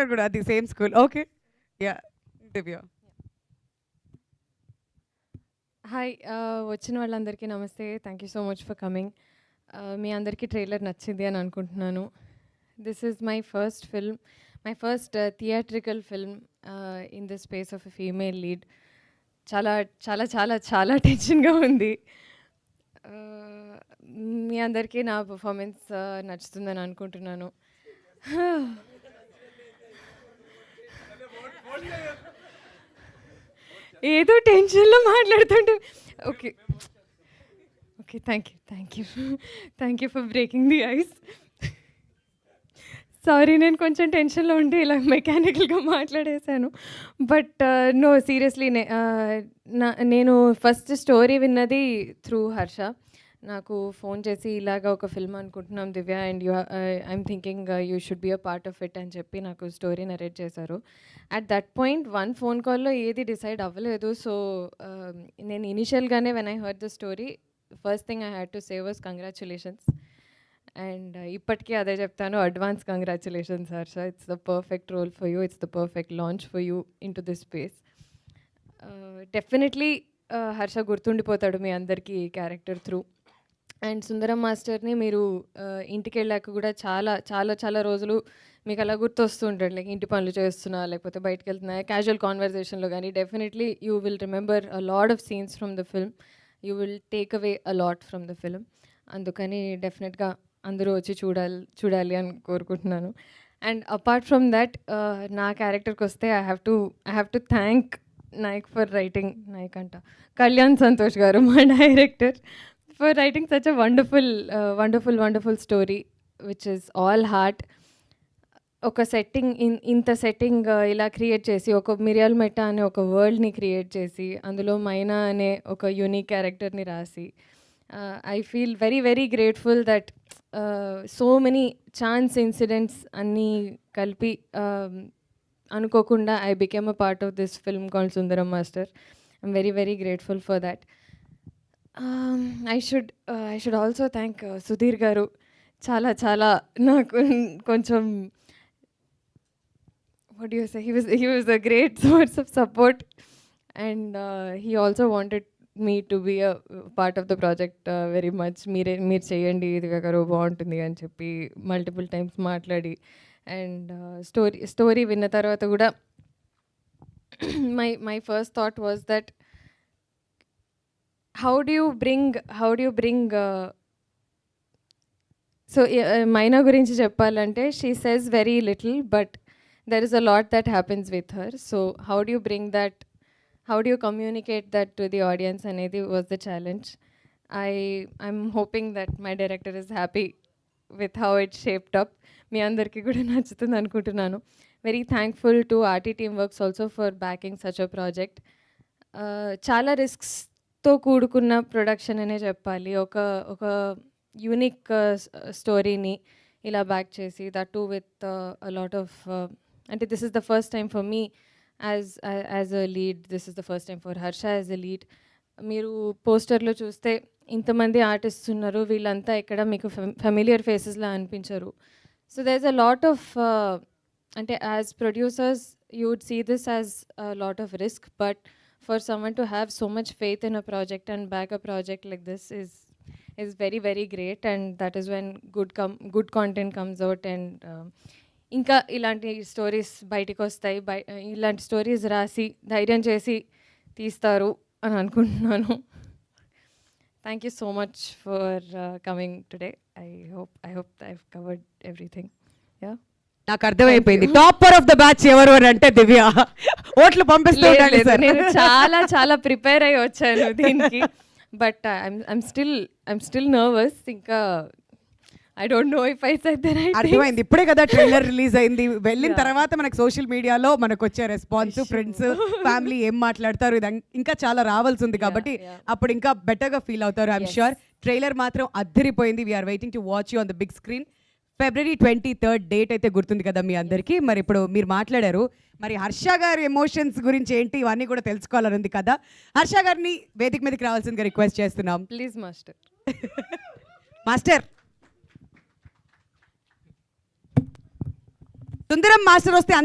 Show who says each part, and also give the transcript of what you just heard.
Speaker 1: గారు కూడా అది same school. Okay, ya Divya.
Speaker 2: Hi, వచ్చిన వాళ్ళందరికీ నమస్తే. Thank you so much for coming. మీ అందరికీ ట్రైలర్ నచ్చింది అని అనుకుంటున్నాను. This is my first film, my first theatrical film in the space of a female lead. చాలా చాలా చాలా చాలా టెన్షన్గా ఉంది. మీ అందరికీ నా పర్ఫార్మెన్స్ నచ్చుతుందని అనుకుంటున్నాను. ఏదో టెన్షన్లో మాట్లాడుతుంటే okay okay, thank you for breaking the ice. Sorry, నేను కొంచెం టెన్షన్లో ఉండి ఇలా మెకానికల్గా మాట్లాడేశాను. బట్ నో, సీరియస్లీ నేను ఫస్ట్ స్టోరీ విన్నది త్రూ హర్ష. నాకు ఫోన్ చేసి ఇలాగ ఒక ఫిల్మ్ అనుకుంటున్నాం Divya, and I'm thinking you should be a part of it అని చెప్పి నాకు స్టోరీ నరేట్ చేశారు. At that point one phone కాల్లో ఏది డిసైడ్ అవ్వలేదు. సో నేను ఇనిషియల్గానే when I heard the story, first thing I had to say was congratulations. And ఇప్పటికీ అదే చెప్తాను, advance congratulations Harsha. It's the perfect role for you, it's the perfect launch for you into this space. Definitely Harsha గుర్తుండిపోతాడు మీ అందరికీ ఈ character through. And సుందరం మాస్టర్ని మీరు ఇంటికి వెళ్ళాక కూడా చాలా చాలా చాలా రోజులు మీకు అలా గుర్తొస్తూ ఉంటాడు. లైక్ ఇంటి పనులు చేస్తున్నా, లేకపోతే బయటకు వెళ్తున్నా, క్యాజువల్ కాన్వర్జేషన్లో కానీ definitely you will remember a lot of scenes from the film. You will take away a lot from the film. అందుకని డెఫినెట్గా అందరూ వచ్చి చూడాలి అని కోరుకుంటున్నాను. అండ్ అపార్ట్ ఫ్రమ్ దట్, నా క్యారెక్టర్కి వస్తే I have to thank Nayak for writing, Nayak అంట కళ్యాణ్ సంతోష్ గారు, మా director, for writing such a wonderful story which is all heart. ఒక సెట్టింగ్ ఇంత సెట్టింగ్ ఇలా క్రియేట్ చేసి, ఒక మిరియాల్ మెట్ట అనే ఒక వరల్డ్ని క్రియేట్ చేసి, అందులో మైనా అనే ఒక యూనిక్ క్యారెక్టర్ని రాసి, I feel very very grateful that so many chance incidents అన్నీ కలిపి అనుకోకుండా I became a part of this film called Sundaram master. I'm very very grateful for that. I should also thank Sudhir garu. చాలా నాకు కొంచెం, what do you say, he was a great source of support, and he also wanted me to be a part of the project very much. మీరు చేయండి ఇది గారు బాగుంటుంది అని చెప్పి మల్టిపుల్ టైమ్స్ మాట్లాడి, అండ్ స్టోరీ విన్న తర్వాత కూడా my first thought was that how do you bring so Maina gurinchi cheppalante, she says very little but there is a lot that happens with her. So how do you bring that, how do you communicate that to the audience anedi was the challenge. I'm hoping that my director is happy with how it shaped up. మీ అందరికీ కూడా నచ్చుతుంది అనుకుంటున్నాను. Very thankful to RT Teamworks also for backing such a project. చాలా రిస్క్స్తో కూడుకున్న production అనే చెప్పాలి. ఒక unique స్టోరీని ఇలా బ్యాక్ చేసి, that to with a lot of, అంటే this is the first time for me as a lead, this is the first time for Harsha as a lead. మీరు పోస్టర్లో చూస్తే ఇంతమంది ఆర్టిస్ట్స్ ఉన్నారు, వీళ్ళంతా ఎక్కడ మీకు ఫెమిలియర్ ఫేసెస్లా అనిపించరు. So there is a lot of, అంటే as producers you would see this as a lot of risk, but for someone to have so much faith in a project and back a project like this is very very great, and that is when good content comes out. And ఇంకా ఇలాంటి stories బయటికి వస్తాయి, ఇలాంటి stories రాసి ధైర్యం చేసి తీస్తారు అని అనుకుంటున్నాను. Thank you so much for coming today. I hope I've covered everything. Yeah.
Speaker 1: నాకు అర్థమైపోయింది, టాపర్ ఆఫ్ ద బ్యాచ్ ఎవరు అని అంటే దివ్య. ఓట్లు పంపిస్తూ
Speaker 2: నేను చాలా ప్రిపేర్ అయ్యి వచ్చాను దీనికి, బట్ ఐమ్ స్టిల్ నర్వస్. ఇంకా I don't know if I said the right.
Speaker 1: అర్థమైంది, ఇప్పుడే కదా ట్రైలర్ రిలీజ్ అయింది. వెళ్ళిన తర్వాత మనకు సోషల్ మీడియాలో మనకు వచ్చే రెస్పాన్స్, ఫ్రెండ్స్, ఫ్యామిలీ ఏం మాట్లాడతారు, ఇది ఇంకా చాలా రావాల్సి ఉంది కాబట్టి అప్పుడు ఇంకా బెటర్గా ఫీల్ అవుతారు. ఐఎమ్ ష్యూర్ ట్రైలర్ మాత్రం అద్దరిపోయింది. We're waiting to watch you on the big screen. February 23rd date అయితే గుర్తుంది కదా మీ అందరికీ. మరి ఇప్పుడు మీరు మాట్లాడారు, మరి హర్ష గారి ఎమోషన్స్ గురించి ఏంటి ఇవన్నీ కూడా తెలుసుకోవాలని ఉంది కదా. హర్ష గారిని వేదిక మీదకి రావాల్సిందిగా రిక్వెస్ట్ చేస్తున్నాం.
Speaker 2: Please master.
Speaker 1: Master, Sundaram master వస్తే